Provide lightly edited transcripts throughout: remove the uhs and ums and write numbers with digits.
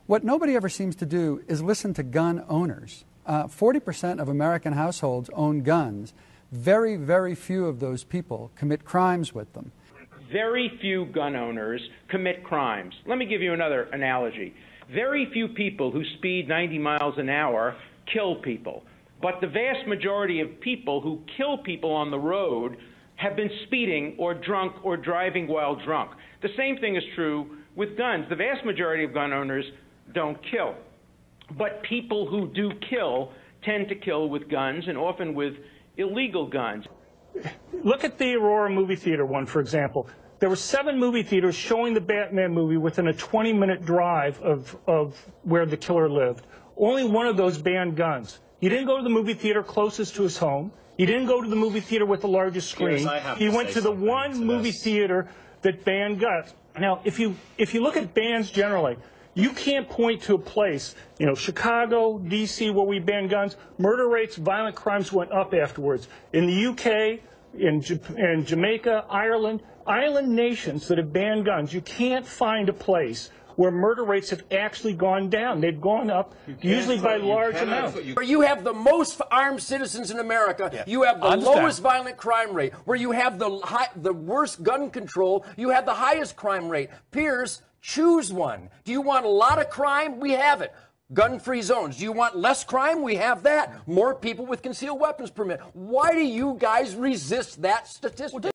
What nobody ever seems to do is listen to gun owners. 40% of American households own guns. Very, very few of those people commit crimes with them. Very few gun owners commit crimes. Let me give you another analogy. Very few people who speed 90 miles an hour kill people. But the vast majority of people who kill people on the road have been speeding or drunk or driving while drunk. The same thing is true with guns. The vast majority of gun owners don't kill. But people who do kill tend to kill with guns and often with illegal guns. Look at the Aurora movie theater one, for example. There were 7 movie theaters showing the Batman movie within a 20-minute drive of where the killer lived. Only one of those banned guns. He didn't go to the movie theater closest to his home. He didn't go to the movie theater with the largest screen. He went to the one movie theater that banned guns. Now, if you look at bans generally, you can't point to a place, Chicago, D.C., where we banned guns. Murder rates, violent crimes went up afterwards. In the UK, in Jamaica, Ireland, island nations that have banned guns, you can't find a place where murder rates have actually gone down. They've gone up, usually by large amounts. Where you have the most armed citizens in America, you have the lowest violent crime rate. Where you have the worst gun control, you have the highest crime rate. Piers, choose one. Do you want a lot of crime? We have it. Gun-free zones. Do you want less crime? We have that. More people with concealed weapons permit. Why do you guys resist that statistic?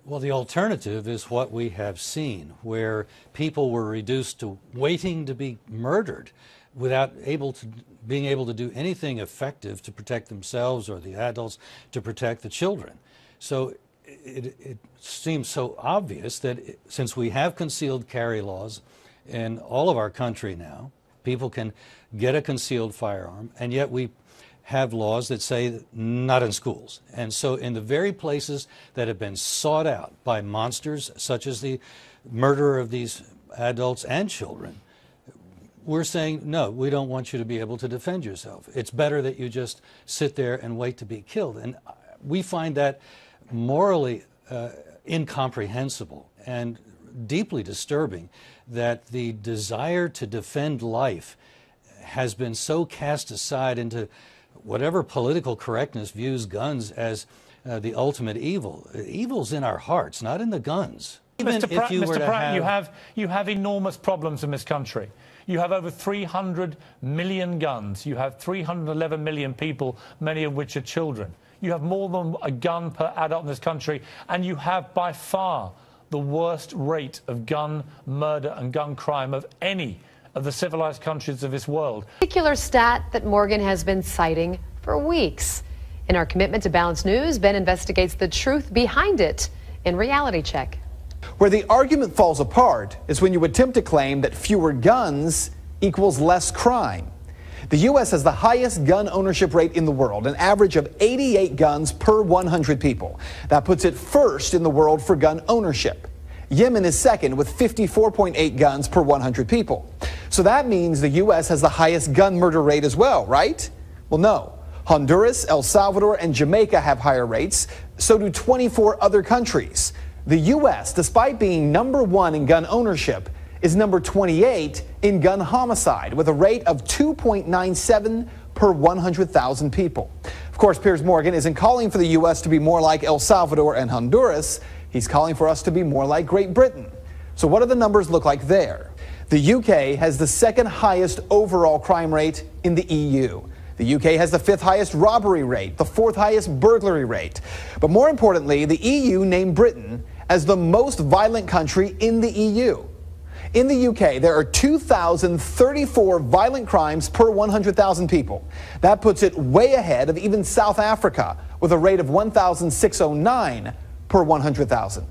Well, the alternative is what we have seen, where people were reduced to waiting to be murdered without being able to do anything effective to protect themselves or the adults to protect the children. So it seems so obvious that since we have concealed carry laws in all of our country now, people can get a concealed firearm, and yet we have laws that say not in schools. And so in the very places that have been sought out by monsters such as the murder of these adults and children, we're saying, no, we don't want you to be able to defend yourself. It's better that you just sit there and wait to be killed. And we find that morally incomprehensible and deeply disturbing, that the desire to defend life has been so cast aside into whatever political correctness views guns as the ultimate evil. Evil's in our hearts, not in the guns. Mr. Pratt, you have enormous problems in this country. You have over 300 million guns. You have 311 million people, many of which are children. You have more than a gun per adult in this country, and you have by far the worst rate of gun murder and gun crime of any of the civilized countries of this world. Particular stat that Morgan has been citing for weeks. In our Commitment to Balanced News, Ben investigates the truth behind it in Reality Check. Where the argument falls apart is when you attempt to claim that fewer guns equals less crime. The U.S. has the highest gun ownership rate in the world, an average of 88 guns per 100 people. That puts it first in the world for gun ownership. Yemen is second with 54.8 guns per 100 people. So that means the U.S. has the highest gun murder rate as well, right? Well, no. Honduras, El Salvador, and Jamaica have higher rates. So do 24 other countries. The U.S., despite being #1 in gun ownership, is number 28 in gun homicide with a rate of 2.97 per 100,000 people. Of course, Piers Morgan isn't calling for the U.S. to be more like El Salvador and Honduras. He's calling for us to be more like Great Britain. So what do the numbers look like there? The UK has the second highest overall crime rate in the EU. The UK has the 5th highest robbery rate, the 4th highest burglary rate. But more importantly, the EU named Britain as the most violent country in the EU. In the UK, there are 2,034 violent crimes per 100,000 people. That puts it way ahead of even South Africa, with a rate of 1,609 per 100,000.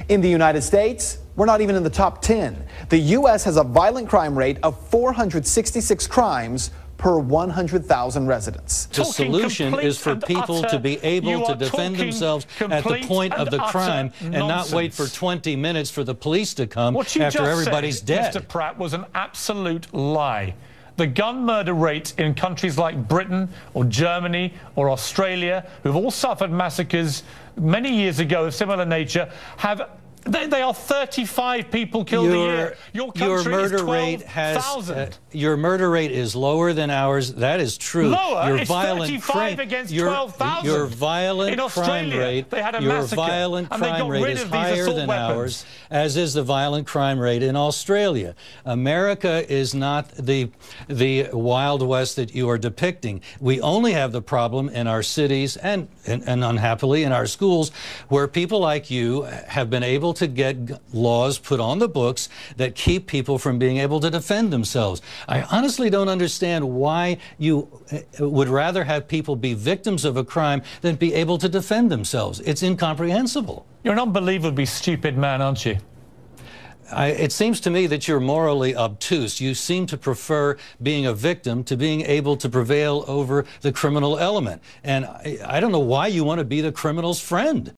In the United States, we're not even in the top 10. The U.S. has a violent crime rate of 466 crimes per 100,000 residents. The solution is for people to be able to defend themselves at the point of the crime and not wait for 20 minutes for the police to come after everybody's dead. Mr. Pratt, was an absolute lie. The gun murder rate in countries like Britain or Germany or Australia, who've all suffered massacres many years ago of similar nature, have They are 35 people killed a year. Your country is 12,000. Your murder rate is lower than ours. That is true. Lower? Your It's violent 35 against 12,000. Your violent in Australia, crime rate. They had a your massacre, violent and they crime got rate rid is of these higher assault than weapons. ours, as is the violent crime rate in Australia. America is not the Wild West that you are depicting. We only have the problem in our cities and unhappily in our schools, where people like you have been able to get laws put on the books that keep people from being able to defend themselves. I honestly don't understand why you would rather have people be victims of a crime than be able to defend themselves. It's incomprehensible. You're an unbelievably stupid man, aren't you? It seems to me that you're morally obtuse. You seem to prefer being a victim to being able to prevail over the criminal element. And I don't know why you want to be the criminal's friend.